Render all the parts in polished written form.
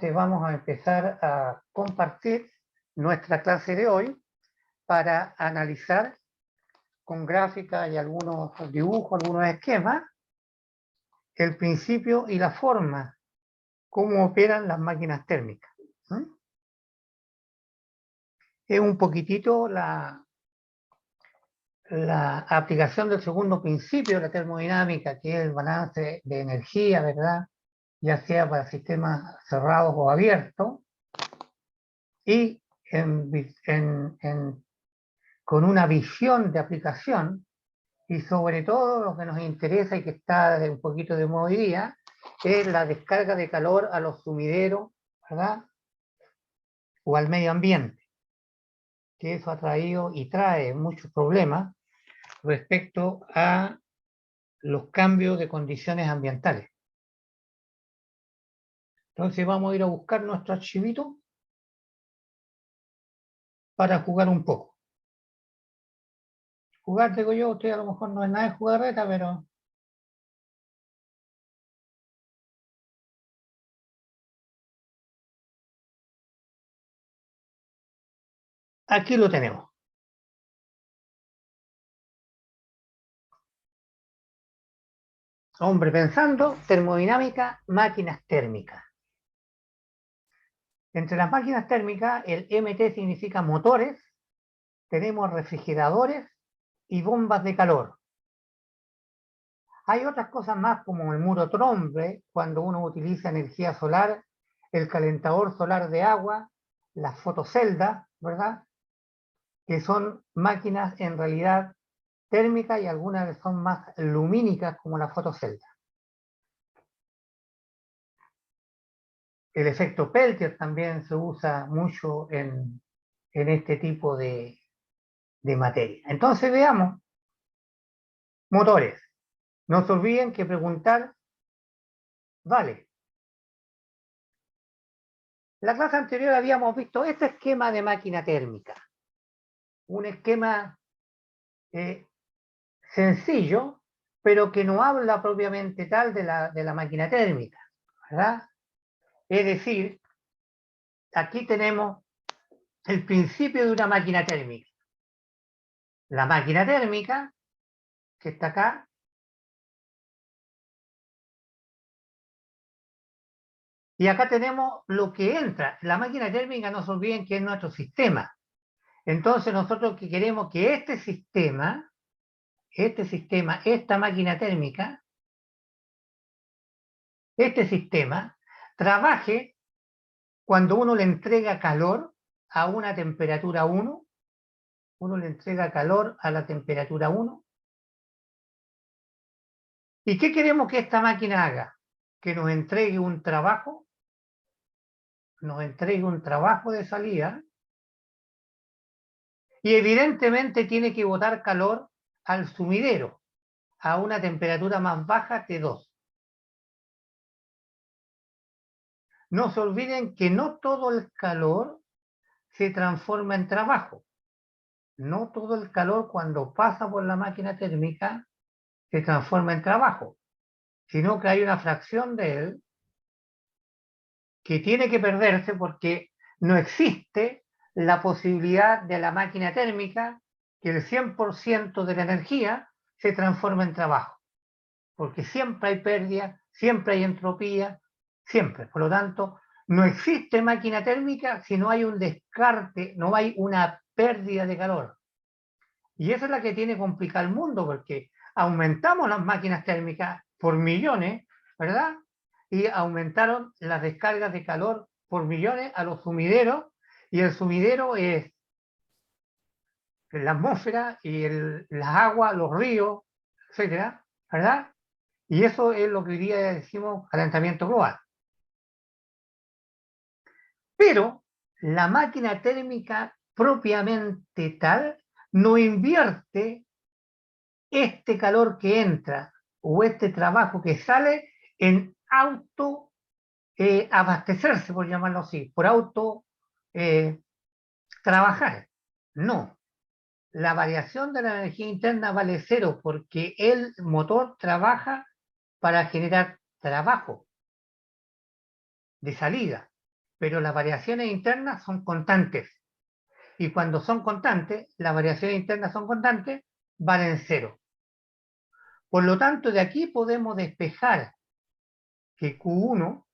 Entonces vamos a empezar a compartir nuestra clase de hoy para analizar con gráficas y algunos dibujos, algunos esquemas, el principio y la forma, cómo operan las máquinas térmicas. Es un poquitito la aplicación del segundo principio de la termodinámica, que es el balance de energía, ¿verdad? Ya sea para sistemas cerrados o abiertos, y con una visión de aplicación, y sobre todo lo que nos interesa y que está un poquito de moda hoy día, es la descarga de calor a los sumideros, ¿verdad? O al medio ambiente, que eso ha traído y trae muchos problemas respecto a los cambios de condiciones ambientales. Entonces vamos a ir a buscar nuestro archivito para jugar un poco. Jugar, digo yo, usted a lo mejor no es nada de jugarreta, pero aquí lo tenemos. Hombre pensando, termodinámica, máquinas térmicas. Entre las máquinas térmicas, el MT significa motores, tenemos refrigeradores y bombas de calor. Hay otras cosas más como el muro Trombe, cuando uno utiliza energía solar, el calentador solar de agua, las fotoceldas, ¿verdad? Que son máquinas en realidad térmicas y algunas son más lumínicas como la fotocelda. El efecto Peltier también se usa mucho en este tipo de materia. Entonces veamos, motores. No se olviden que preguntar vale. La clase anterior habíamos visto este esquema de máquina térmica. Un esquema sencillo, pero que no habla propiamente tal de la máquina térmica, ¿verdad? Es decir, aquí tenemos el principio de una máquina térmica. La máquina térmica, que está acá, y acá tenemos lo que entra. La máquina térmica, no se olviden que es nuestro sistema. Entonces nosotros que queremos que este sistema, esta máquina térmica, este sistema, trabaje cuando uno le entrega calor a una temperatura 1, uno le entrega calor a la temperatura 1. ¿Y qué queremos que esta máquina haga? Que nos entregue un trabajo de salida, y evidentemente tiene que botar calor al sumidero a una temperatura más baja T2. No se olviden que no todo el calor se transforma en trabajo. No todo el calor cuando pasa por la máquina térmica se transforma en trabajo, sino que hay una fracción de él que tiene que perderse porque no existe la posibilidad de la máquina térmica que el 100% de la energía se transforme en trabajo, porque siempre hay pérdida, siempre hay entropía, siempre. Por lo tanto, no existe máquina térmica si no hay un descarte, no hay una pérdida de calor. Y esa es la que tiene complicado el mundo, porque aumentamos las máquinas térmicas por millones, ¿verdad? Y aumentaron las descargas de calor por millones a los sumideros, y el sumidero es la atmósfera y las aguas, los ríos, etcétera, ¿verdad? Y eso es lo que hoy día decimos calentamiento global. Pero la máquina térmica propiamente tal no invierte este calor que entra o este trabajo que sale en auto abastecerse, por llamarlo así, por auto trabajar. No. La variación de la energía interna vale cero porque el motor trabaja para generar trabajo de salida. pero las variaciones internas son constantes. Y cuando son constantes, las variaciones internas son constantes, valen cero. Por lo tanto, de aquí podemos despejar que Q1,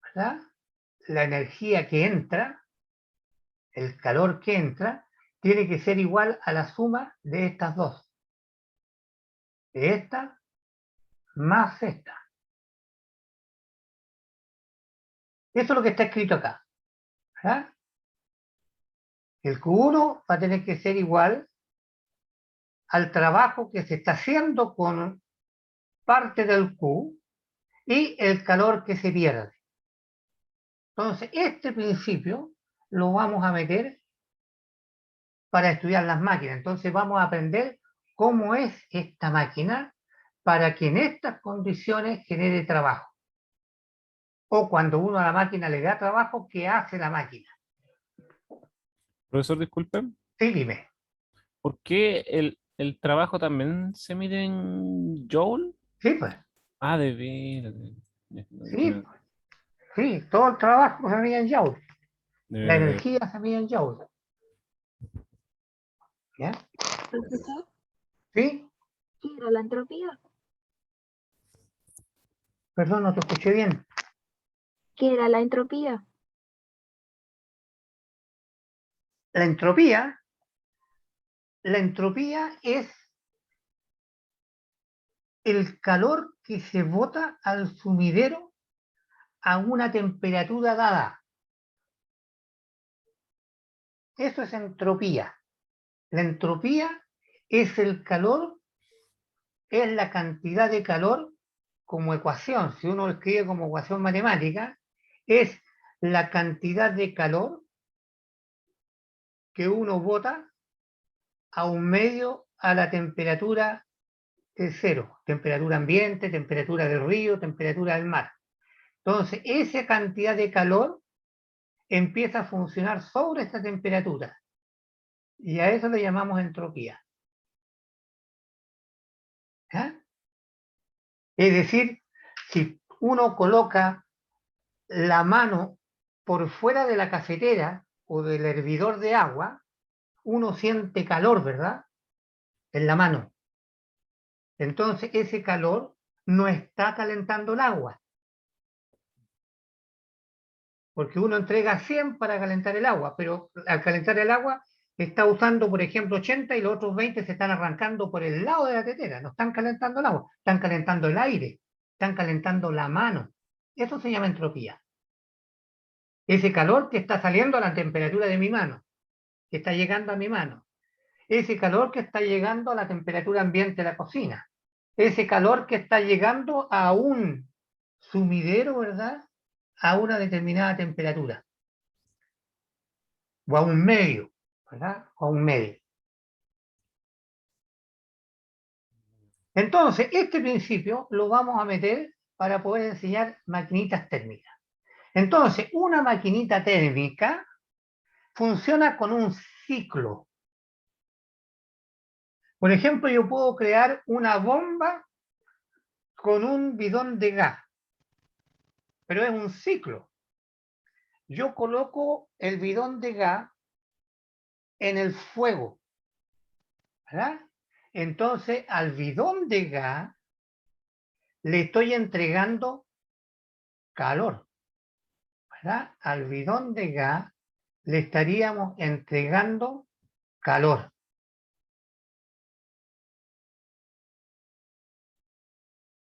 ¿verdad?, la energía que entra, el calor que entra, tiene que ser igual a la suma de estas dos. De esta más esta. Eso es lo que está escrito acá, ¿verdad? El Q1 va a tener que ser igual al trabajo que se está haciendo con parte del Q y el calor que se pierde. Entonces, este principio lo vamos a meter para estudiar las máquinas. Entonces, vamos a aprender cómo es esta máquina para que en estas condiciones genere trabajo. O cuando uno a la máquina le da trabajo, ¿qué hace la máquina? Profesor, disculpe, Sí, dime. ¿por qué el trabajo también se mide en joule? Sí, pues. Ah, de veras. Sí, sí, todo el trabajo se mide en joules. De La veras, energía se mide en joules. ¿Ya? Profesor, ¿Sí? ¿qué era la entropía? Perdón, no te escuché bien. ¿Qué era la entropía? La entropía, la entropía es el calor que se bota al sumidero a una temperatura dada. Eso es entropía. La entropía es el calor, es la cantidad de calor como ecuación. Si uno lo escribe como ecuación matemática, es la cantidad de calor que uno bota a un medio a la temperatura de cero. Temperatura ambiente, temperatura del río, temperatura del mar. Entonces, esa cantidad de calor empieza a funcionar sobre esta temperatura. Y a eso le llamamos entropía. ¿Ah? Es decir, si uno coloca la mano por fuera de la cafetera o del hervidor de agua, uno siente calor, ¿verdad?, en la mano. Entonces, ese calor no está calentando el agua, porque uno entrega 100 para calentar el agua, pero al calentar el agua está usando, por ejemplo, 80 y los otros 20 se están arrancando por el lado de la tetera. No están calentando el agua, están calentando el aire, están calentando la mano. Eso se llama entropía. Ese calor que está saliendo a la temperatura de mi mano, que está llegando a mi mano. Ese calor que está llegando a la temperatura ambiente de la cocina. Ese calor que está llegando a un sumidero, ¿verdad?, a una determinada temperatura. O a un medio, ¿verdad? O a un medio. Entonces, este principio lo vamos a meter para poder enseñar maquinitas térmicas. Entonces, una maquinita térmica funciona con un ciclo. Por ejemplo, yo puedo crear una bomba con un bidón de gas, pero es un ciclo. Yo coloco el bidón de gas en el fuego, ¿verdad? Entonces, al bidón de gas le estoy entregando calor, ¿verdad? Al bidón de gas le estaríamos entregando calor.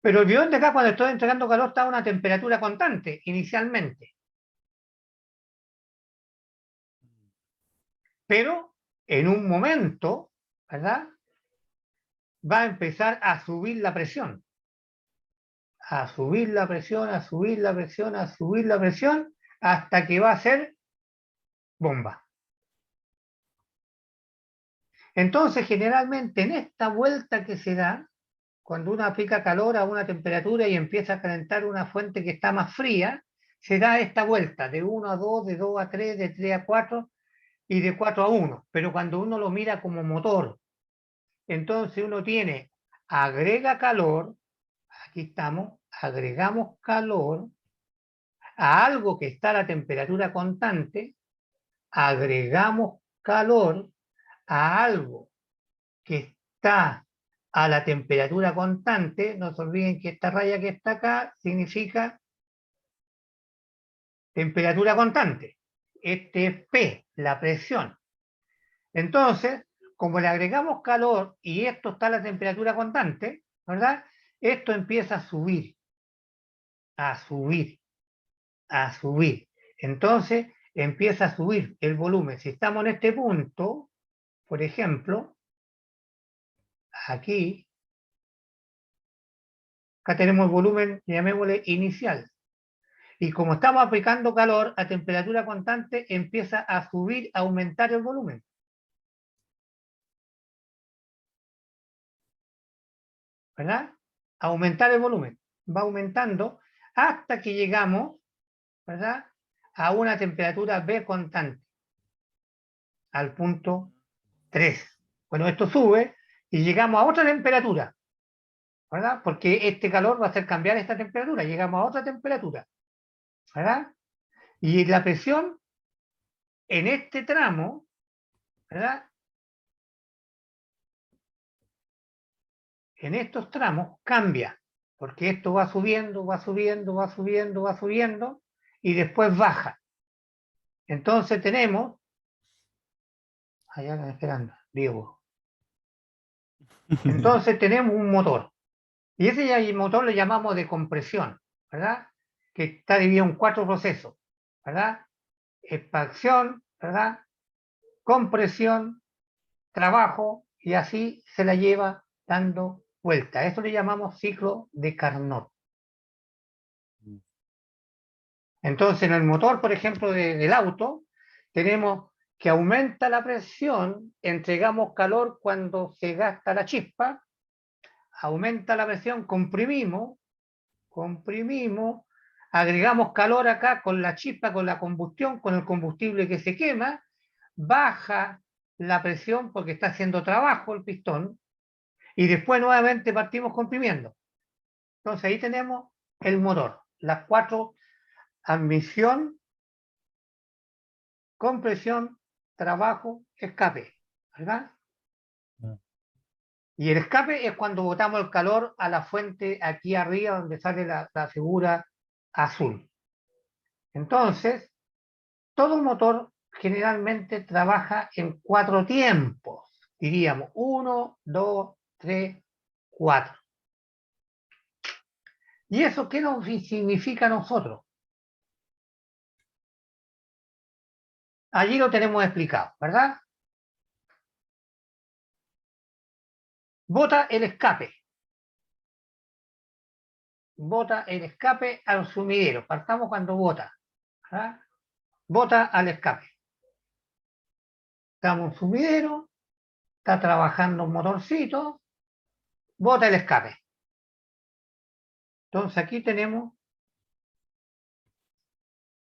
Pero el bidón de gas, cuando estoy entregando calor, está a una temperatura constante inicialmente. Pero en un momento, ¿verdad?, va a empezar a subir la presión. A subir la presión, a subir la presión, a subir la presión, hasta que va a ser bomba. Entonces, generalmente en esta vuelta que se da, cuando uno aplica calor a una temperatura y empieza a calentar una fuente que está más fría, se da esta vuelta de 1 a 2, de 2 a 3, de 3 a 4 y de 4 a 1. Pero cuando uno lo mira como motor, entonces uno tiene, agrega calor, aquí estamos, agregamos calor, a algo que está a la temperatura constante, agregamos calor a algo que está a la temperatura constante. No se olviden que esta raya que está acá significa temperatura constante. Este es P, la presión. Entonces, como le agregamos calor y esto está a la temperatura constante, ¿verdad? Esto empieza a subir, a subir, a subir. Entonces, empieza a subir el volumen. Si estamos en este punto, por ejemplo, aquí, acá tenemos el volumen, llamémosle inicial. Y como estamos aplicando calor a temperatura constante, empieza a subir, a aumentar el volumen. ¿Verdad? Aumentar el volumen. Va aumentando hasta que llegamos, ¿verdad?, a una temperatura B constante, al punto 3. Bueno, esto sube y llegamos a otra temperatura, ¿verdad? Porque este calor va a hacer cambiar esta temperatura. Llegamos a otra temperatura, ¿verdad? Y la presión en este tramo, ¿verdad?, en estos tramos cambia, porque esto va subiendo, va subiendo, va subiendo, va subiendo, y después baja. Entonces tenemos, allá están esperando, Diego. Entonces tenemos un motor, y ese motor le llamamos de compresión, ¿verdad? Que está dividido en 4 procesos, ¿verdad? Expansión, ¿verdad? Compresión, trabajo, y así se la lleva dando vuelta. Eso le llamamos ciclo de Carnot. Entonces, en el motor, por ejemplo, del auto, tenemos que aumenta la presión, entregamos calor cuando se gasta la chispa, aumenta la presión, comprimimos, agregamos calor acá con la chispa, con la combustión, con el combustible que se quema, baja la presión porque está haciendo trabajo el pistón, y después nuevamente partimos comprimiendo. Entonces ahí tenemos el motor, las 4: admisión, compresión, trabajo, escape, ¿verdad? Y el escape es cuando botamos el calor a la fuente aquí arriba donde sale la figura azul. Entonces, todo motor generalmente trabaja en 4 tiempos. Diríamos 1, 2, 3, 4. ¿Y eso qué nos significa a nosotros? Allí lo tenemos explicado, ¿verdad? Bota el escape. Bota el escape al sumidero. Partamos cuando bota, ¿verdad? Bota al escape. Estamos en un sumidero, está trabajando un motorcito, bota el escape. Entonces aquí tenemos,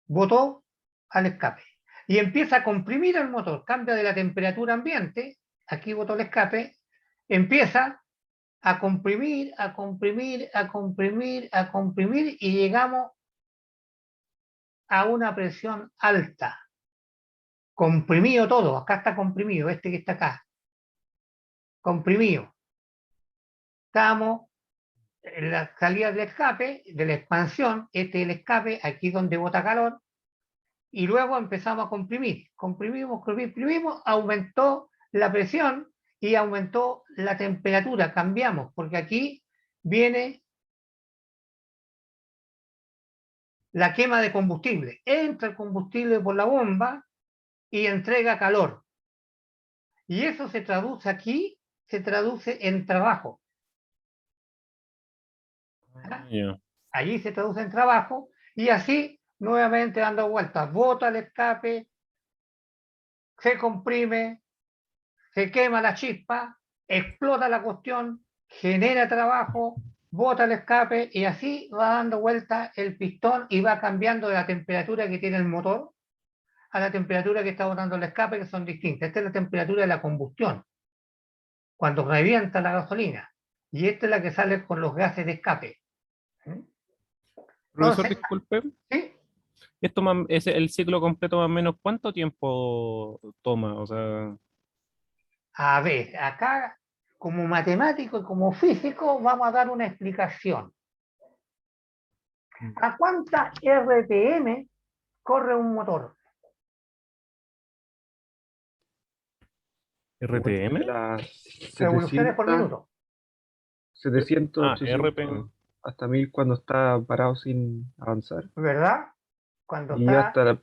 botó al escape. Y empieza a comprimir el motor, cambia de la temperatura ambiente, aquí botó el escape, empieza a comprimir, a comprimir, a comprimir, a comprimir, y llegamos a una presión alta. Comprimido todo, acá está comprimido, este que está acá. Comprimido. Estamos en la salida del escape, de la expansión, este es el escape, aquí donde bota calor, y luego empezamos a comprimir. Comprimimos, comprimimos, aumentó la presión y aumentó la temperatura, cambiamos, porque aquí viene la quema de combustible. Entra el combustible por la bomba y entrega calor. Y eso se traduce aquí, se traduce en trabajo. Allí se traduce en trabajo, y así nuevamente dando vueltas. Bota el escape, se comprime, se quema la chispa, explota la cuestión, genera trabajo, bota el escape, y así va dando vueltas el pistón y va cambiando de la temperatura que tiene el motor a la temperatura que está botando el escape, que son distintas. Esta es la temperatura de la combustión, cuando revienta la gasolina, y esta es la que sale con los gases de escape. Profesor, Entonces, disculpe, ¿sí? Esto es el ciclo completo más o menos, ¿cuánto tiempo toma? O sea, A ver, acá como matemático y como físico vamos a dar una explicación. ¿A cuántas RPM corre un motor? RTM. De las Revoluciones por 700, minuto, 700, Ah, 800, hasta 1000 cuando está parado sin avanzar. ¿verdad? Cuando Y está hasta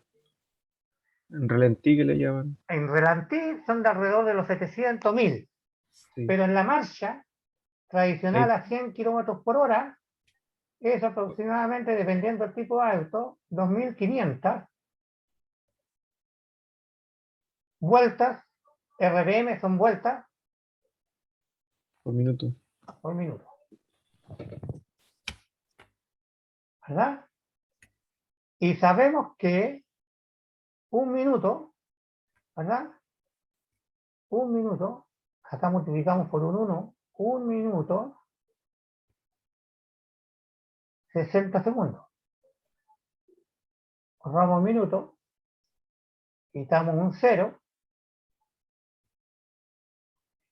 en ralentí que le llaman. en relantí son de alrededor de los 700.000, Sí. pero en la marcha tradicional Ahí, a 100 kilómetros por hora es aproximadamente, dependiendo del tipo de auto, 2.500 vueltas, RPM son vueltas por minuto. por minuto, ¿verdad? Y sabemos que un minuto, ¿verdad? Un minuto, acá multiplicamos por un minuto, 60 segundos. Ahorramos un minuto, quitamos un cero,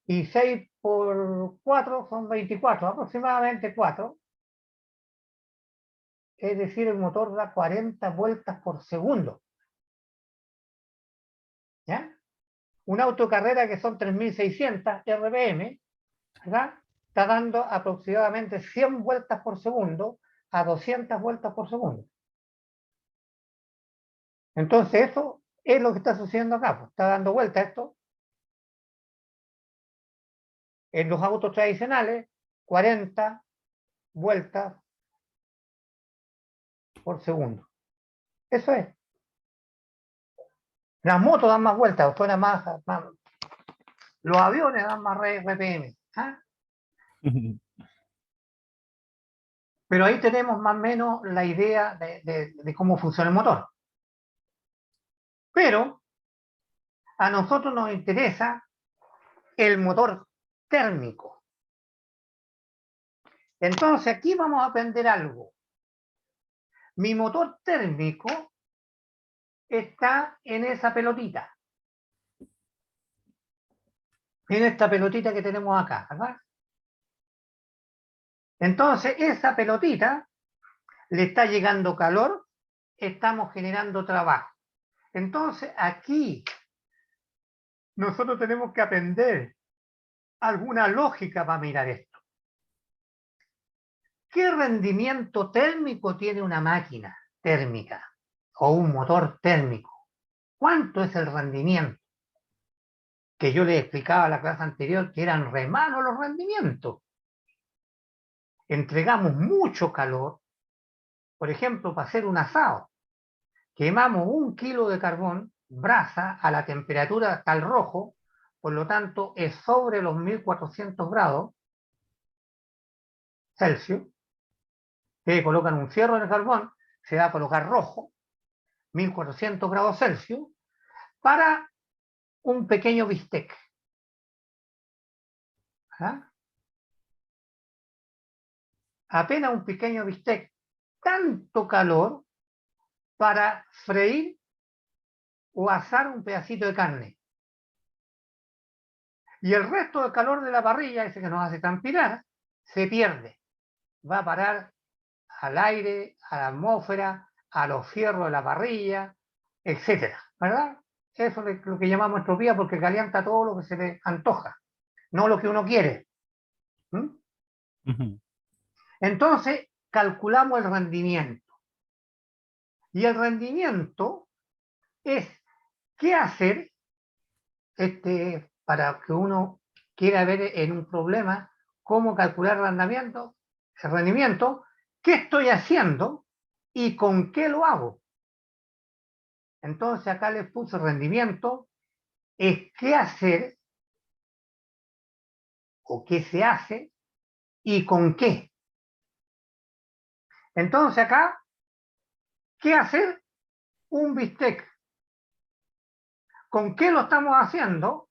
y 6 por 4 son 24, aproximadamente 4. Es decir, el motor da 40 vueltas por segundo. ¿Ya? Un autocarrera que son 3.600 RPM, ¿verdad? Está dando aproximadamente 100 vueltas por segundo a 200 vueltas por segundo. Entonces eso es lo que está sucediendo acá, pues, está dando vueltas esto. En los autos tradicionales, 40 vueltas por segundo. Eso es. Las motos dan más vueltas, suena más, los aviones dan más RPM. ¿Ah? Pero ahí tenemos más o menos la idea de cómo funciona el motor. Pero a nosotros nos interesa el motor térmico. Entonces aquí vamos a aprender algo. Mi motor térmico está en esa pelotita. En esta pelotita que tenemos acá, ¿verdad? Entonces esa pelotita le está llegando calor, estamos generando trabajo. Entonces aquí nosotros tenemos que aprender alguna lógica para mirar esto. ¿Qué rendimiento térmico tiene una máquina térmica o un motor térmico? ¿Cuánto es el rendimiento? Que yo les explicaba en la clase anterior que eran re malos los rendimientos. Entregamos mucho calor, por ejemplo, para hacer un asado. Quemamos 1 kilo de carbón, brasa, a la temperatura hasta el rojo, por lo tanto es sobre los 1400 grados Celsius. Que colocan un fierro en el carbón, se va a colocar rojo, 1400 grados Celsius, para un pequeño bistec. ¿Ah? Apenas un pequeño bistec, tanto calor para freír o asar un pedacito de carne. Y el resto del calor de la parrilla, ese que nos hace transpirar, se pierde. Va a parar al aire, a la atmósfera, a los fierros de la parrilla, etcétera, ¿verdad? Eso es lo que llamamos entropía porque calienta todo lo que se le antoja, no lo que uno quiere. ¿Mm? Entonces, calculamos el rendimiento. Y el rendimiento es qué hacer para que uno quiera ver en un problema cómo calcular el rendimiento, qué estoy haciendo y con qué lo hago. Entonces acá les puse rendimiento, es qué hacer o qué se hace y con qué. Entonces acá, ¿qué hacer? Un bistec. ¿Con qué lo estamos haciendo?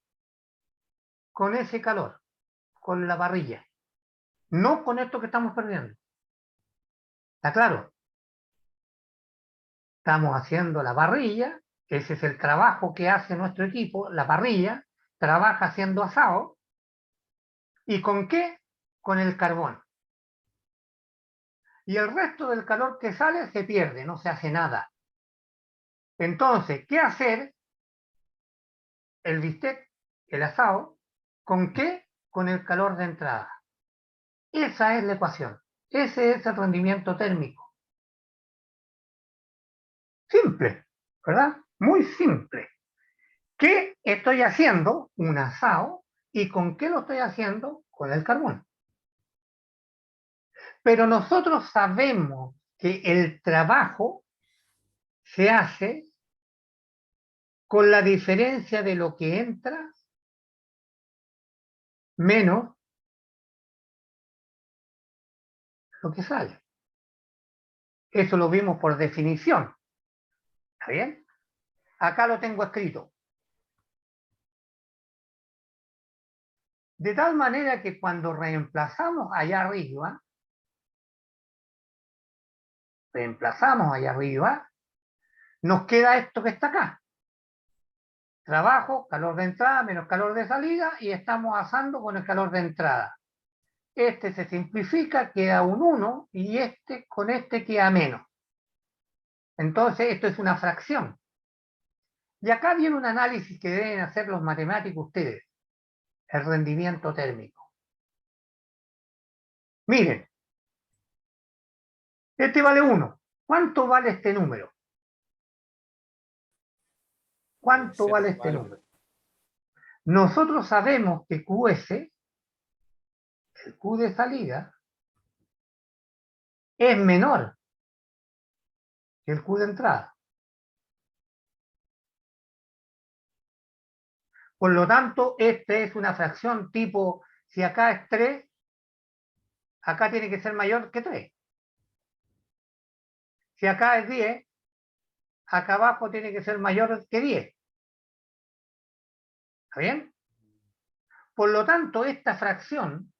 Con ese calor, con la parrilla. No con esto que estamos perdiendo. ¿Está claro? Estamos haciendo la parrilla, ese es el trabajo que hace nuestro equipo, la parrilla, trabaja haciendo asado. ¿Y con qué? Con el carbón. Y el resto del calor que sale se pierde, no se hace nada. Entonces, ¿qué hacer? El bistec, el asado, ¿con qué? Con el calor de entrada. Esa es la ecuación. Ese es el rendimiento térmico. Simple, ¿verdad? Muy simple. ¿Qué estoy haciendo? Un asado. ¿Y con qué lo estoy haciendo? Con el carbón. Pero nosotros sabemos que el trabajo se hace con la diferencia de lo que entra menos lo que sale. Eso lo vimos por definición. ¿Está bien? Acá lo tengo escrito. De tal manera que cuando reemplazamos allá arriba, nos queda esto que está acá. Trabajo, calor de entrada menos calor de salida y estamos asando con el calor de entrada. Este se simplifica, queda un 1 y este con este queda menos. Entonces esto es una fracción. Y acá viene un análisis que deben hacer los matemáticos ustedes. El rendimiento térmico. Miren. Este vale 1. ¿Cuánto vale este número? ¿Cuánto vale este número? Nosotros sabemos que QS, el Q de salida, es menor que el Q de entrada. Por lo tanto, esta es una fracción tipo, si acá es 3, acá tiene que ser mayor que 3. Si acá es 10, acá abajo tiene que ser mayor que 10. ¿Está bien? Por lo tanto, esta fracción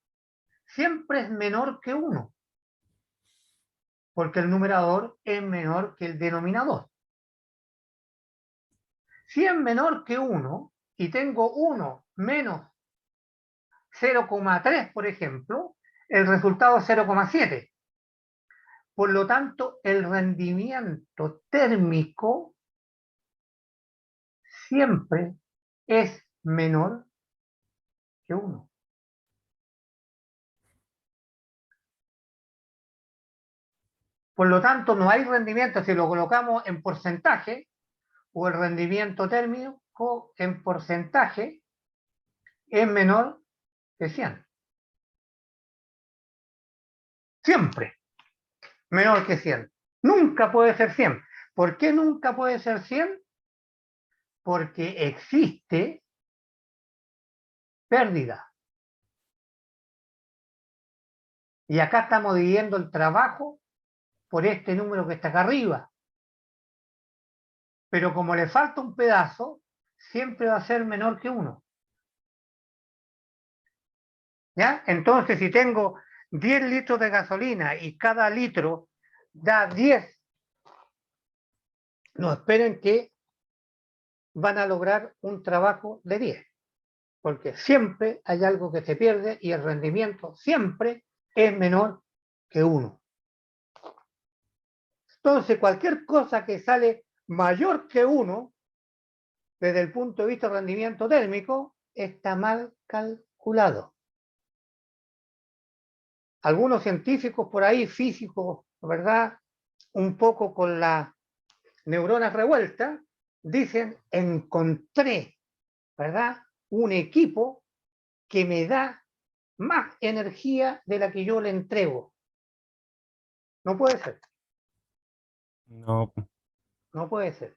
siempre es menor que 1, porque el numerador es menor que el denominador. Si es menor que 1 y tengo 1 menos 0,3, por ejemplo, el resultado es 0,7. Por lo tanto, el rendimiento térmico siempre es menor que 1. Por lo tanto, no hay rendimiento si lo colocamos en porcentaje, o el rendimiento térmico en porcentaje es menor que 100. Siempre menor que 100. Nunca puede ser 100. ¿Por qué nunca puede ser 100? Porque existe pérdida. Y acá estamos dividiendo el trabajo por este número que está acá arriba. Pero como le falta un pedazo, siempre va a ser menor que 1. ¿Ya? Entonces, si tengo 10 litros de gasolina y cada litro da 10, no esperen que van a lograr un trabajo de 10. Porque siempre hay algo que se pierde y el rendimiento siempre es menor que 1. Entonces, cualquier cosa que sale mayor que 1, desde el punto de vista de rendimiento térmico, está mal calculado. Algunos científicos por ahí, físicos, ¿verdad? Un poco con las neuronas revueltas, dicen, encontré, ¿verdad? Un equipo que me da más energía de la que yo le entrego. No puede ser. No, No puede ser.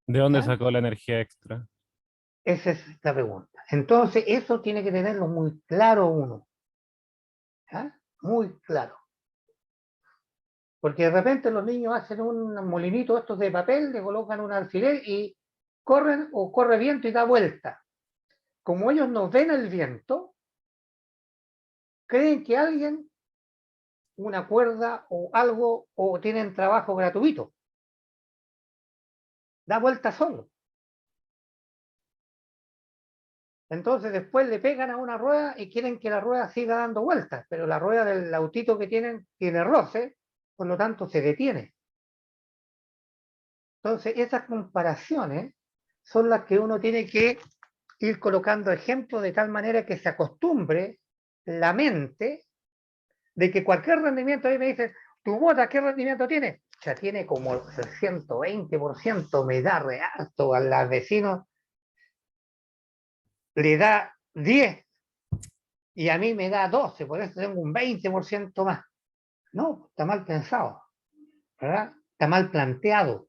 ¿de dónde ¿Ya? sacó la energía extra? Esa es la pregunta. Entonces, eso tiene que tenerlo muy claro uno. ¿Ya? Muy claro. Porque de repente los niños hacen un molinito estos de papel, le colocan un alfiler y corren o corre viento y da vuelta. Como ellos no ven el viento, creen que alguien, una cuerda o algo, o tienen trabajo gratuito. da vuelta solo. Entonces después le pegan a una rueda y quieren que la rueda siga dando vueltas, pero la rueda del autito que tienen tiene roce, por lo tanto se detiene. Entonces esas comparaciones son las que uno tiene que ir colocando ejemplos de tal manera que se acostumbre la mente de que cualquier rendimiento, ahí me dicen, ¿tu bota qué rendimiento tiene? Ya tiene como el 120%, me da re alto, a los vecinos le da 10 y a mí me da 12, por eso tengo un 20% más. No, está mal pensado, ¿verdad? Está mal planteado.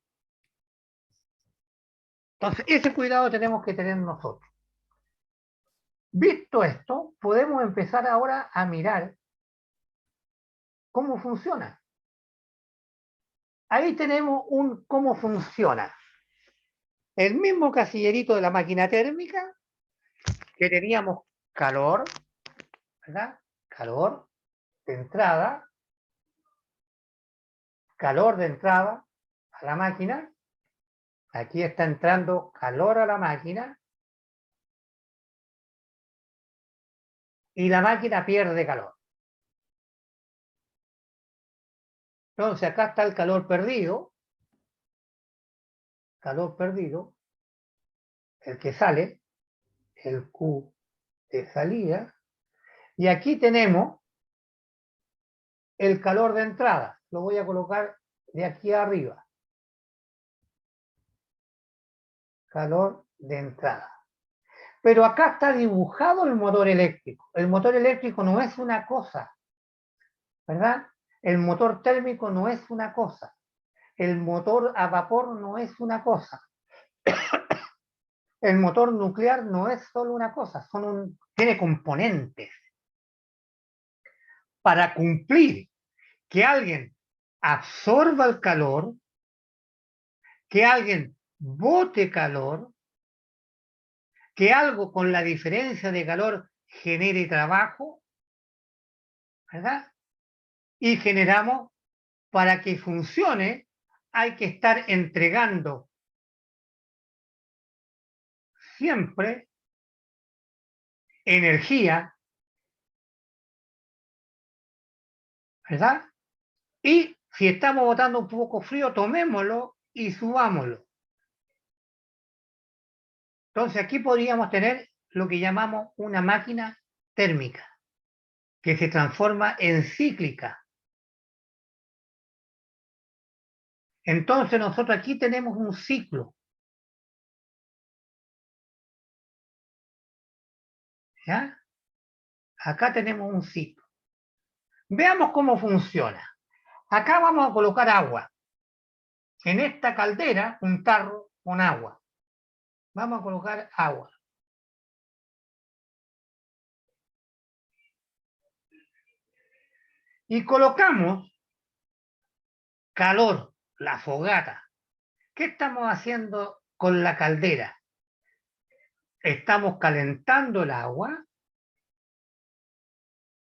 Entonces, ese cuidado tenemos que tener nosotros. Visto esto, podemos empezar ahora a mirar cómo funciona. Ahí tenemos un cómo funciona. El mismo casillerito de la máquina térmica, que teníamos calor, ¿verdad? Calor de entrada a la máquina. Aquí está entrando calor a la máquina y la máquina pierde calor. Entonces acá está el calor perdido, el que sale, el Q de salida, y aquí tenemos el calor de entrada. Lo voy a colocar de aquí arriba. Calor de entrada. Pero acá está dibujado el motor eléctrico. El motor eléctrico no es una cosa, ¿verdad? El motor térmico no es una cosa. El motor a vapor no es una cosa. El motor nuclear no es solo una cosa, tiene componentes. Para cumplir que alguien absorba el calor, que alguien bote calor, que algo con la diferencia de calor genere trabajo, ¿verdad? Y generamos, para que funcione, hay que estar entregando siempre energía, ¿verdad? Y si estamos botando un poco frío, tomémoslo y subámoslo. Entonces aquí podríamos tener lo que llamamos una máquina térmica, que se transforma en cíclica. Entonces nosotros aquí tenemos un ciclo. ¿Ya? Acá tenemos un ciclo. Veamos cómo funciona. Acá vamos a colocar agua. En esta caldera, un tarro con agua. Vamos a colocar agua. Y colocamos calor, la fogata. ¿Qué estamos haciendo con la caldera? Estamos calentando el agua.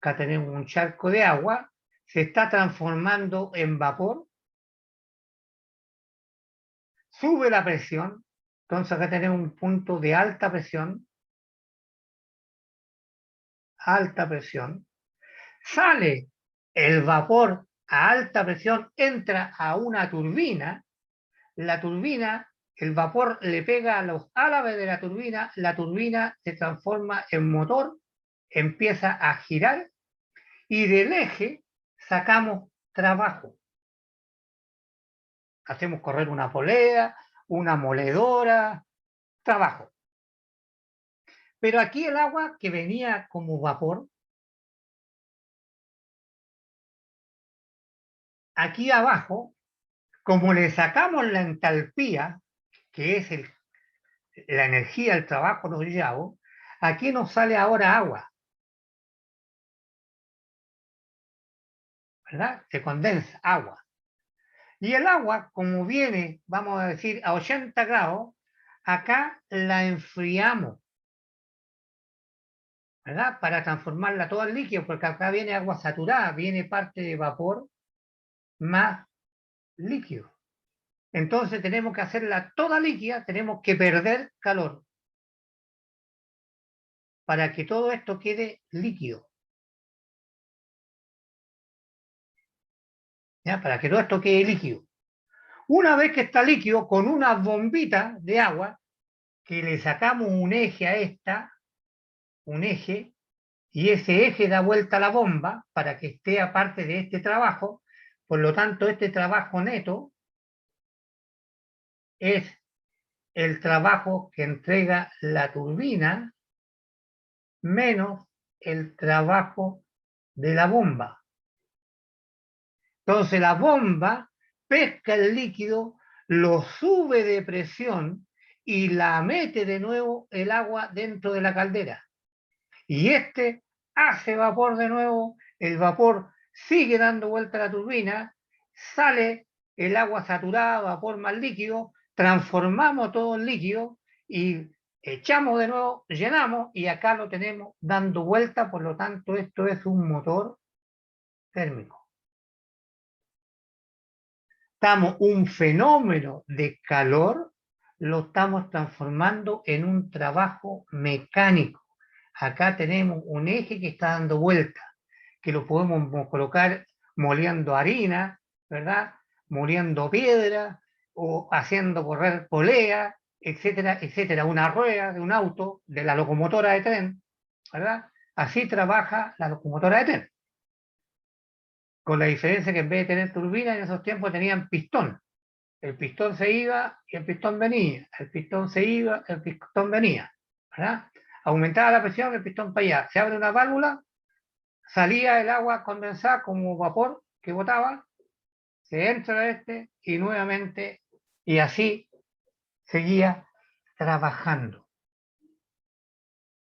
Acá tenemos un charco de agua. Se está transformando en vapor. Sube la presión. Entonces acá tenemos un punto de alta presión. Alta presión. Sale el vapor a alta presión, entra a una turbina. La turbina, el vapor le pega a los álabes de la turbina se transforma en motor, empieza a girar y del eje sacamos trabajo. Hacemos correr una polea, una moledora, trabajo. Pero aquí el agua que venía como vapor, aquí abajo, como le sacamos la entalpía, que es la energía, el trabajo, los llamo, aquí nos sale ahora agua. ¿Verdad? Se condensa agua. Y el agua, como viene, vamos a decir, a 80 grados, acá la enfriamos, ¿verdad? Para transformarla toda en líquido, porque acá viene agua saturada, viene parte de vapor más líquido. Entonces tenemos que hacerla toda líquida, tenemos que perder calor para que todo esto quede líquido. ¿Ya? Para que todo esto quede líquido. Una vez que está líquido, con una bombita de agua, que le sacamos un eje a esta, un eje, y ese eje da vuelta a la bomba para que esté aparte de este trabajo. Por lo tanto, este trabajo neto es el trabajo que entrega la turbina menos el trabajo de la bomba. Entonces la bomba pesca el líquido, lo sube de presión y la mete de nuevo el agua dentro de la caldera. Y este hace vapor de nuevo, el vapor sigue dando vuelta a la turbina, sale el agua saturada, vapor más líquido, transformamos todo en líquido y echamos de nuevo, llenamos y acá lo tenemos dando vuelta, por lo tanto esto es un motor térmico. Estamos un fenómeno de calor, lo estamos transformando en un trabajo mecánico. Acá tenemos un eje que está dando vuelta, que lo podemos colocar moliendo harina, ¿verdad? Moliendo piedra o haciendo correr polea, etcétera, etcétera. Una rueda de un auto, de la locomotora de tren, ¿verdad? Así trabaja la locomotora de tren. Con la diferencia que en vez de tener turbina, en esos tiempos tenían pistón. El pistón se iba y el pistón venía. El pistón se iba, el pistón venía. ¿Verdad? Aumentaba la presión, el pistón para allá. Se abre una válvula, salía el agua condensada como vapor que botaba, se entra y nuevamente, y así seguía trabajando.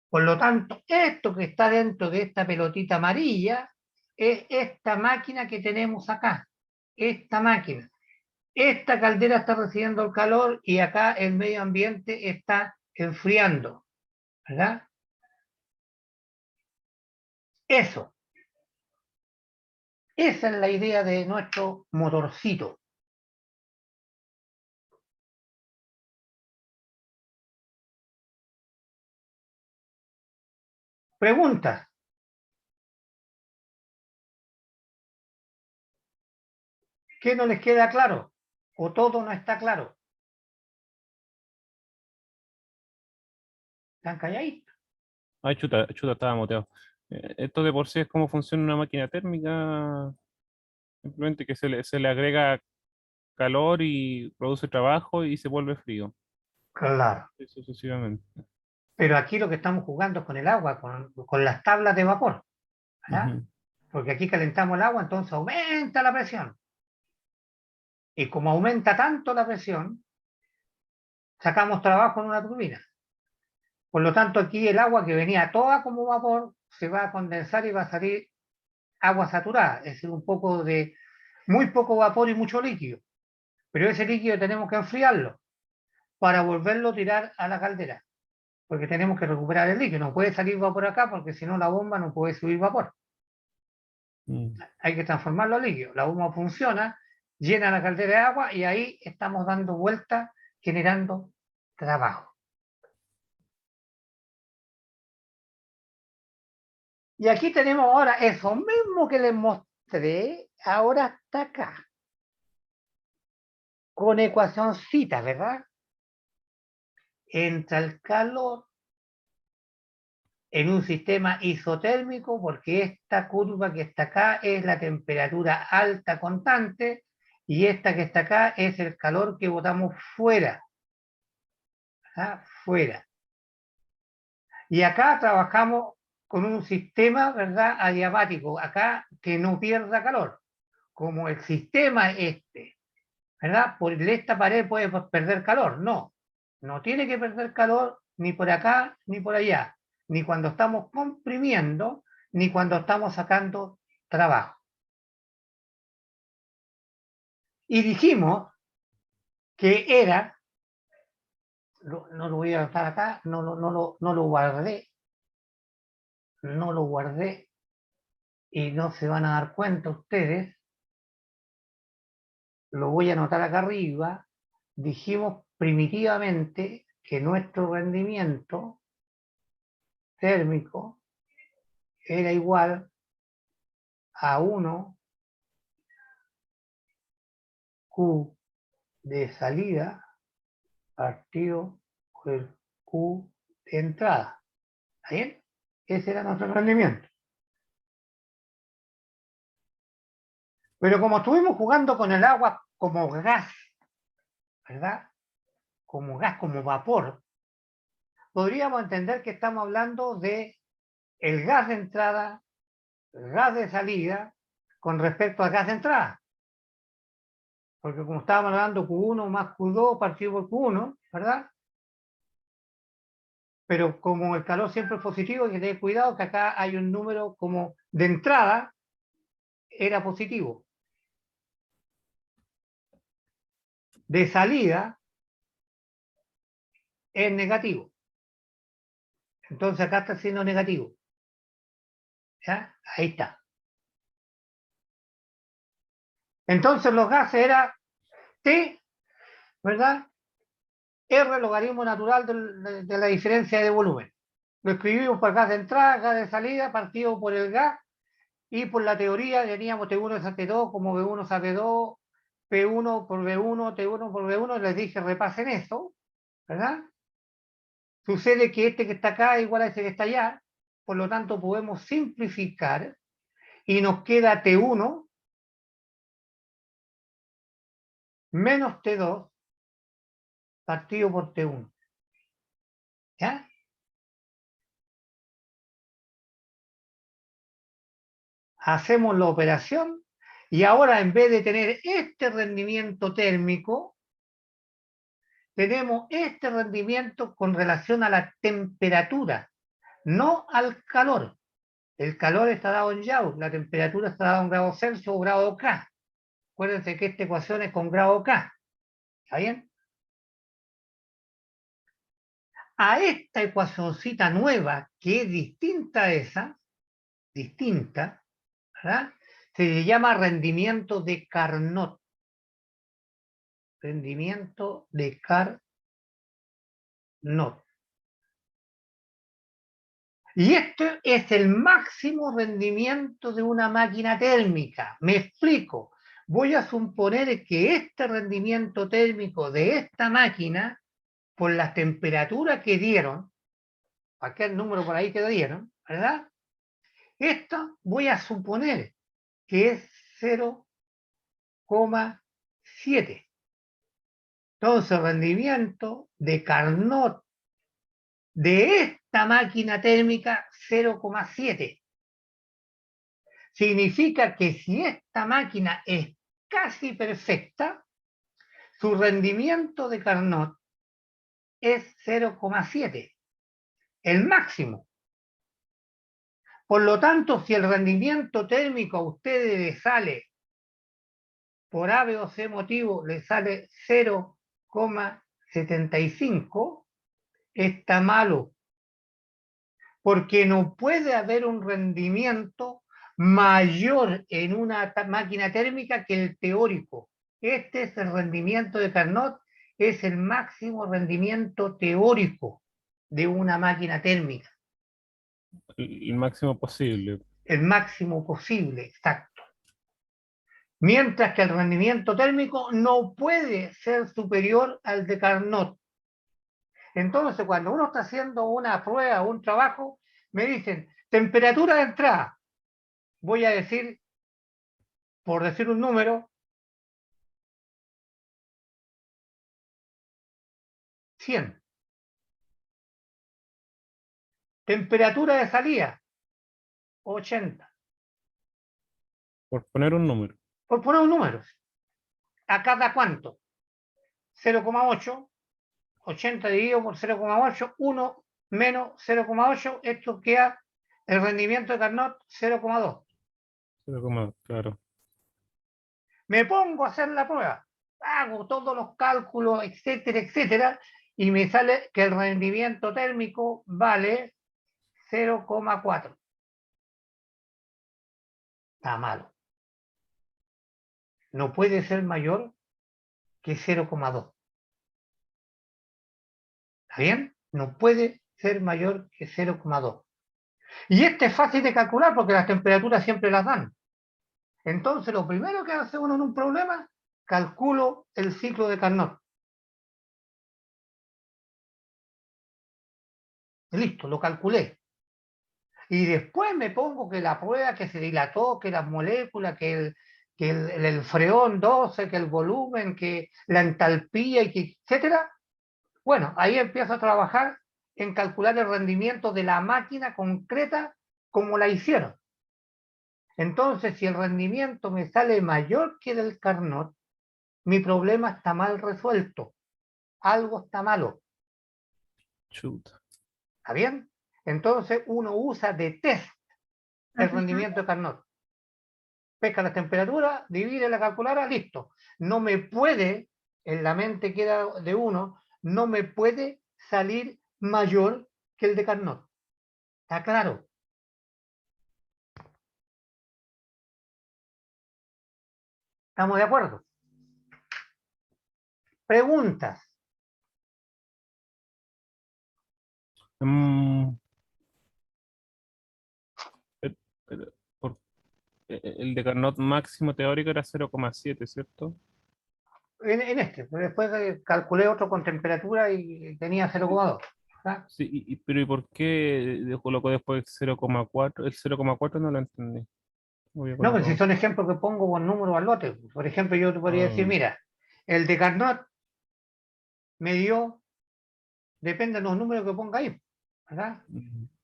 Por lo tanto, esto que está dentro de esta pelotita amarilla es esta máquina que tenemos acá. Esta máquina. Esta caldera está recibiendo el calor y acá el medio ambiente está enfriando, ¿verdad? Eso. Esa es la idea de nuestro motorcito. Preguntas. ¿Qué no les queda claro? ¿O todo no está claro? ¿Están calladitos? Ay, chuta, chuta, estaba muteado. Esto de por sí es cómo funciona una máquina térmica, simplemente que se le agrega calor y produce trabajo y se vuelve frío, Claro. y sucesivamente. Pero aquí lo que estamos jugando es con el agua, con las tablas de vapor, ¿verdad? Ujú. Porque aquí calentamos el agua, entonces aumenta la presión. Y como aumenta tanto la presión, sacamos trabajo en una turbina. Por lo tanto, aquí el agua que venía toda como vapor se va a condensar y va a salir agua saturada, es decir, muy poco vapor y mucho líquido. Pero ese líquido tenemos que enfriarlo para volverlo a tirar a la caldera, porque tenemos que recuperar el líquido. No puede salir vapor acá porque si no la bomba no puede subir vapor. Mm. Hay que transformarlo a líquido. La bomba funciona, llena la caldera de agua y ahí estamos dando vueltas, generando trabajo. Y aquí tenemos ahora eso mismo que les mostré, ahora está acá, con ecuacioncita, ¿verdad? Entra el calor en un sistema isotérmico, porque esta curva que está acá es la temperatura alta constante, y esta que está acá es el calor que botamos fuera, ¿verdad? Fuera. Y acá trabajamos con un sistema, ¿verdad? Adiabático, acá que no pierda calor, como el sistema ¿verdad? Por esta pared puede perder calor. No, no tiene que perder calor ni por acá ni por allá, ni cuando estamos comprimiendo, ni cuando estamos sacando trabajo. Y dijimos que era, no lo voy a anotar acá, no lo guardé, no lo guardé y no se van a dar cuenta ustedes, lo voy a anotar acá arriba, dijimos primitivamente que nuestro rendimiento térmico era igual a 1 Q de salida partido por el Q de entrada. ¿Está bien? Ese era nuestro rendimiento. Pero como estuvimos jugando con el agua como gas, ¿verdad? Como gas, como vapor, podríamos entender que estamos hablando de el gas de entrada, el gas de salida, con respecto al gas de entrada. Porque como estábamos hablando Q1 más Q2 partido por Q1, ¿verdad? Pero como el calor siempre es positivo, hay que tener cuidado que acá hay un número como de entrada, era positivo. De salida es negativo. Entonces acá está siendo negativo. ¿Ya? Ahí está. Entonces los gases era T, ¿verdad? R logaritmo natural de la diferencia de volumen. Lo escribimos por gas de entrada, gas de salida, partido por el gas, y por la teoría teníamos T1 es a T2 como B1 es a T2, P1 por B1, T1 por B1, les dije repasen eso, ¿verdad? Sucede que este que está acá es igual a ese que está allá, por lo tanto podemos simplificar y nos queda T1 menos T2 partido por T1. ¿Ya? Hacemos la operación y ahora en vez de tener este rendimiento térmico, tenemos este rendimiento con relación a la temperatura, no al calor. El calor está dado en Joule, la temperatura está dada en grado Celsius o grado K. Acuérdense que esta ecuación es con grado K. ¿Está bien? A esta ecuacioncita nueva, que es distinta a esa, distinta, ¿verdad? Se le llama rendimiento de Carnot. Rendimiento de Carnot. Y este es el máximo rendimiento de una máquina térmica. Me explico. Voy a suponer que este rendimiento térmico de esta máquina, por las temperaturas que dieron, aquel número por ahí que dieron, ¿verdad? Esto voy a suponer que es 0,7. Entonces, el rendimiento de Carnot de esta máquina térmica, 0,7. Significa que si esta máquina es casi perfecta, su rendimiento de Carnot es 0,7, el máximo. Por lo tanto, si el rendimiento térmico a ustedes les sale, por A, B o C motivo, les sale 0,75, está malo. Porque no puede haber un rendimiento mayor en una máquina térmica que el teórico. Este es el rendimiento de Carnot, es el máximo rendimiento teórico de una máquina térmica. El máximo posible. El máximo posible, exacto. Mientras que el rendimiento térmico no puede ser superior al de Carnot. Entonces, cuando uno está haciendo una prueba o un trabajo, me dicen, temperatura de entrada. Voy a decir, por decir un número, 100. Temperatura de salida, 80. Por poner un número. Por poner un número. ¿A cada cuánto? 0,8. 80 dividido por 0,8, 1 menos 0,8, esto queda el rendimiento de Carnot 0,2. Claro. Me pongo a hacer la prueba, hago todos los cálculos, etcétera, etcétera, y me sale que el rendimiento térmico vale 0,4. Está malo. No puede ser mayor que 0,2. ¿Está bien? No puede ser mayor que 0,2. Y este es fácil de calcular porque las temperaturas siempre las dan. Entonces, lo primero que hace uno en un problema, calculo el ciclo de Carnot. Listo, lo calculé. Y después me pongo que la prueba que se dilató, que las moléculas, el freón 12, que el volumen, que la entalpía, y que, etcétera. Bueno, ahí empiezo a trabajar en calcular el rendimiento de la máquina concreta como la hicieron. Entonces, si el rendimiento me sale mayor que del Carnot, mi problema está mal resuelto. Algo está malo. Chuta. ¿Está bien? Entonces, uno usa de test el Ajá. rendimiento de Carnot. Pesca la temperatura, divide la calculadora, listo. No me puede, en la mente queda de uno, no me puede salir mayor que el de Carnot. ¿Está claro? ¿Estamos de acuerdo? Preguntas. Mm, eh, por- el de Carnot máximo teórico era 0,7, ¿cierto? En este, pero después calculé otro con temperatura y tenía 0,2. ¿Ah? Sí, pero ¿y por qué colocó después 0,4? El 0,4 no lo entendí. Voy a No, pero si colocar. son ejemplos que pongo con número al lote. Por ejemplo, yo te podría decir, Ah, mira, el de Carnot me dio, depende de los números que ponga ahí, ¿verdad?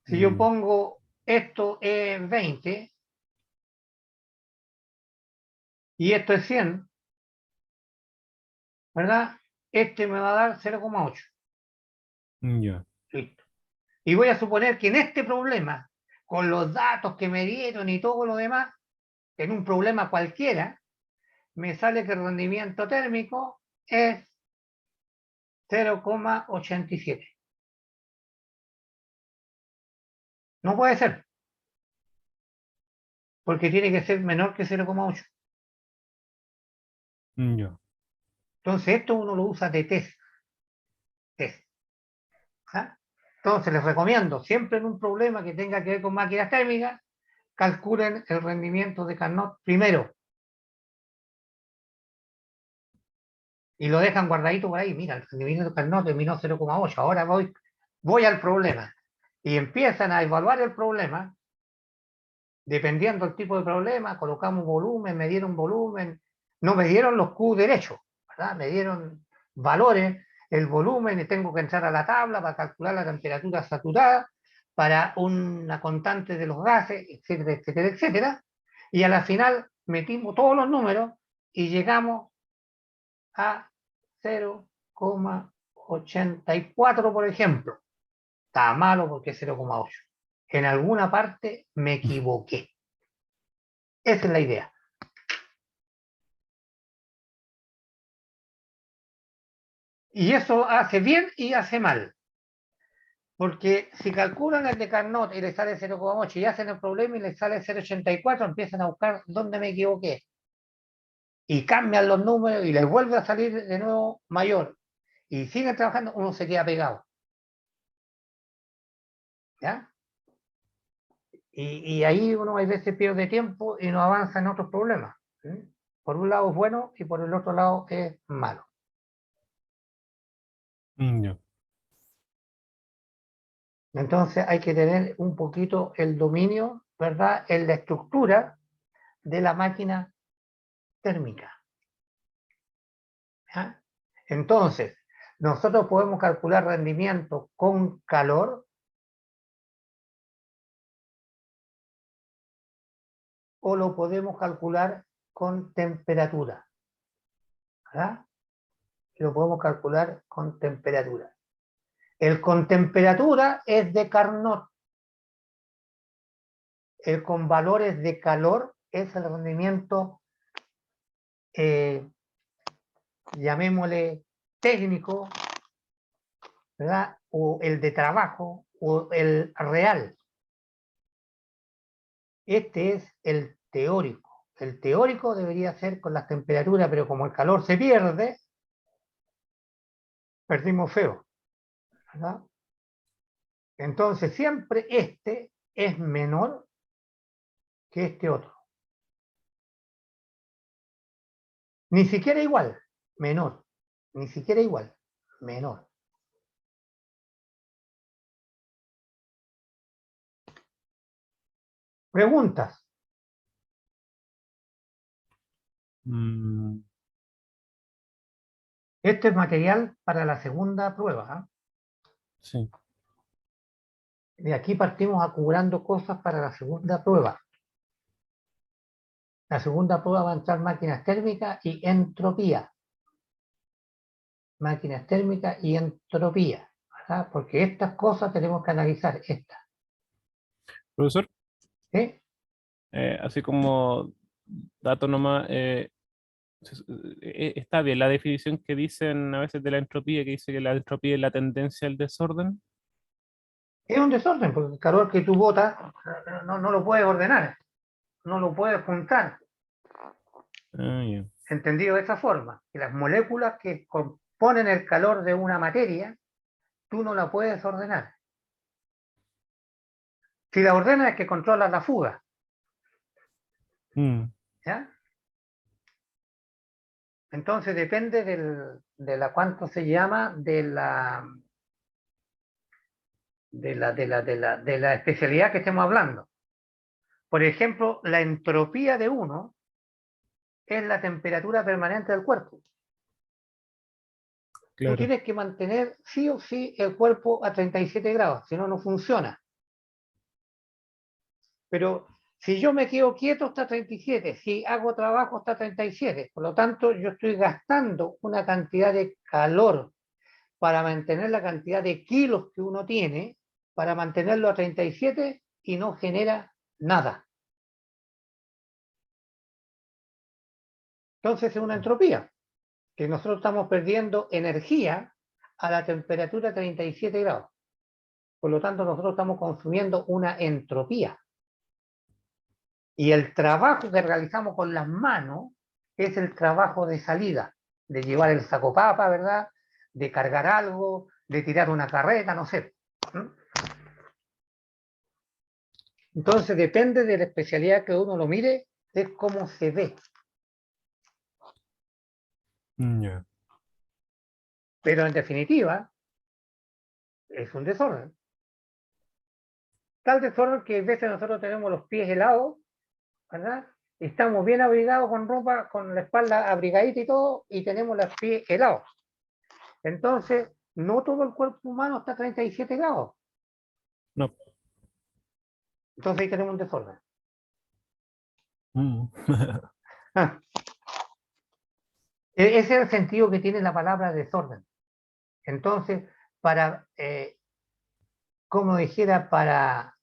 Si yo ya. pongo esto es 20 y esto es 100, ¿verdad? Este me va a dar 0,8. Ya. Listo. Y voy a suponer que en este problema, con los datos que me dieron y todo lo demás, en un problema cualquiera, me sale que el rendimiento térmico es 0,87. No puede ser, porque tiene que ser menor que 0,8. Ya. Entonces, esto uno lo usa de test. Test. ¿Ah? Entonces, les recomiendo, siempre en un problema que tenga que ver con máquinas térmicas, calculen el rendimiento de Carnot primero y lo dejan guardadito por ahí. Mira, el rendimiento de Carnot terminó 0,8. Ahora voy al problema. Y empiezan a evaluar el problema, dependiendo del tipo de problema, colocamos volumen, me dieron volumen, no me dieron los Q derechos, ¿verdad? Me dieron valores, el volumen, y tengo que entrar a la tabla para calcular la temperatura saturada, para una constante de los gases, etcétera, etcétera, etcétera. Y a la final metimos todos los números y llegamos a 0,84, por ejemplo. Está malo porque es 0,8. En alguna parte me equivoqué. Esa es la idea. Y eso hace bien y hace mal. Porque si calculan el de Carnot y le sale 0,8 y hacen el problema y le sale 0,84, empiezan a buscar dónde me equivoqué. Y cambian los números y les vuelve a salir de nuevo mayor. Y siguen trabajando, uno se queda pegado. ¿Ya? Y ahí uno a veces pierde tiempo y no avanza en otros problemas. ¿Sí? Por un lado es bueno y por el otro lado es malo. Ya. Entonces hay que tener un poquito el dominio, ¿verdad?, en la estructura de la máquina térmica. ¿Ya? Entonces, nosotros podemos calcular rendimiento con calor o lo podemos calcular con temperatura. ¿Verdad? Lo podemos calcular con temperatura. El con temperatura es de Carnot. El con valores de calor es el rendimiento, llamémosle técnico, ¿verdad? O el de trabajo, o el real. Este es el teórico. El teórico debería ser con las temperaturas, pero como el calor se pierde, perdimos feo. ¿verdad? Entonces siempre este es menor que este otro. Ni siquiera igual, menor. Ni siquiera igual, menor. Preguntas. Mm, Este es material para la segunda prueba, ¿ah? sí. De aquí partimos acumulando cosas para la segunda prueba. La segunda prueba va a entrar máquinas térmicas y entropía. Máquinas térmicas y entropía, ¿verdad? Porque estas cosas tenemos que analizar, estas. Profesor, ¿Sí? así como dato nomás, está bien la definición que dicen a veces de la entropía, que dice que la entropía es la tendencia al desorden. Es un desorden, porque el calor que tú botas no lo puedes ordenar, no lo puedes juntar. Ah, ya. Entendido de esta forma, que las moléculas que componen el calor de una materia, tú no la puedes ordenar. Si la ordenas es que controlas la fuga, Mm, ¿ya? Entonces depende de la cuánto se llama, de la especialidad que estemos hablando. Por ejemplo, la entropía de uno es la temperatura permanente del cuerpo. Tú claro. tienes que mantener sí o sí el cuerpo a 37 grados, si no, no funciona. Pero si yo me quedo quieto está 37, si hago trabajo está 37. Por lo tanto, yo estoy gastando una cantidad de calor para mantener la cantidad de kilos que uno tiene, para mantenerlo a 37 y no genera nada. Entonces es una entropía, que nosotros estamos perdiendo energía a la temperatura 37 grados. Por lo tanto, nosotros estamos consumiendo una entropía. Y el trabajo que realizamos con las manos es el trabajo de salida, de llevar el saco papa, ¿verdad? De cargar algo, de tirar una carreta, no sé. Entonces, depende de la especialidad que uno lo mire, es cómo se ve. Ya. Pero en definitiva, es un desorden. Tal desorden que a veces nosotros tenemos los pies helados, ¿verdad? Estamos bien abrigados con ropa, con la espalda abrigadita y todo, y tenemos los pies helados. Entonces, no todo el cuerpo humano está a 37 grados. No. Entonces ahí tenemos un desorden. Mm. Ah. Ese es el sentido que tiene la palabra desorden. Entonces, para, como dijera, para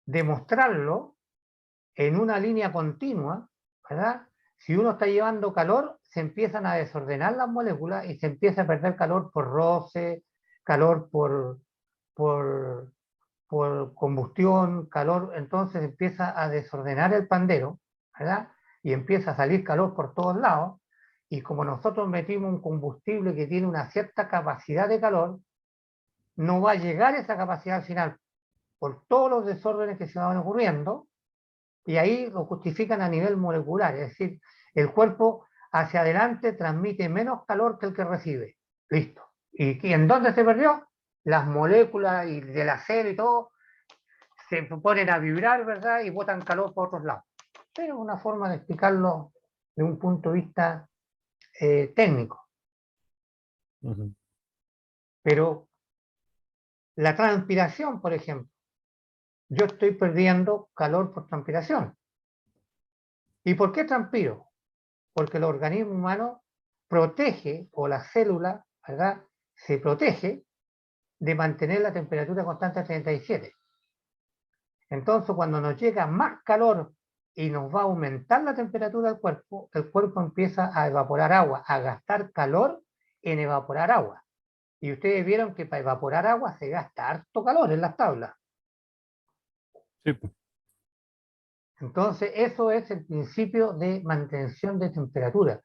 demostrarlo en una línea continua, ¿verdad? Si uno está llevando calor, se empiezan a desordenar las moléculas y se empieza a perder calor por roce, calor por, por combustión, calor, entonces empieza a desordenar el pandero, ¿verdad? Y empieza a salir calor por todos lados, y como nosotros metimos un combustible que tiene una cierta capacidad de calor, no va a llegar esa capacidad al final por todos los desórdenes que se van ocurriendo, y ahí lo justifican a nivel molecular, es decir, el cuerpo hacia adelante transmite menos calor que el que recibe. Listo. ¿Y en dónde se perdió? Las moléculas y del acero y todo se ponen a vibrar, ¿verdad? Y botan calor por otros lados. Pero es una forma de explicarlo de un punto de vista técnico. Ujú. Pero la transpiración, por ejemplo, yo estoy perdiendo calor por transpiración. ¿Y por qué transpiro? Porque el organismo humano protege, o la célula, ¿verdad? Se protege de mantener la temperatura constante a 37. Entonces, cuando nos llega más calor y nos va a aumentar la temperatura del cuerpo, el cuerpo empieza a evaporar agua, a gastar calor en evaporar agua. Y ustedes vieron que para evaporar agua se gasta harto calor en las tablas. Sí, pues. Entonces, eso es el principio de mantención de temperatura.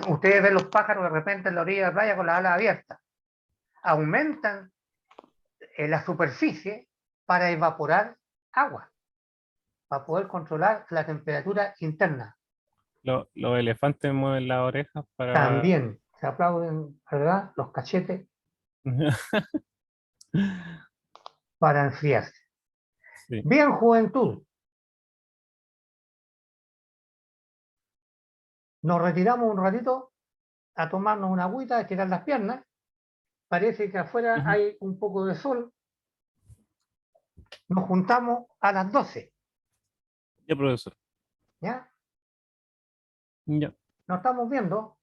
Ustedes ven los pájaros de repente en la orilla de la playa con las alas abiertas. Aumentan en la superficie para evaporar agua, para poder controlar la temperatura interna. Los elefantes mueven las orejas para... También se aplauden, ¿verdad? Los cachetes para enfriarse. Sí. Bien, juventud. Nos retiramos un ratito a tomarnos una agüita, a estirar las piernas. Parece que afuera Ujú. hay un poco de sol. Nos juntamos a las 12, Ya, profesor. ¿ya? Ya. Nos estamos viendo.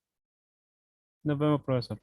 Nos vemos, profesor.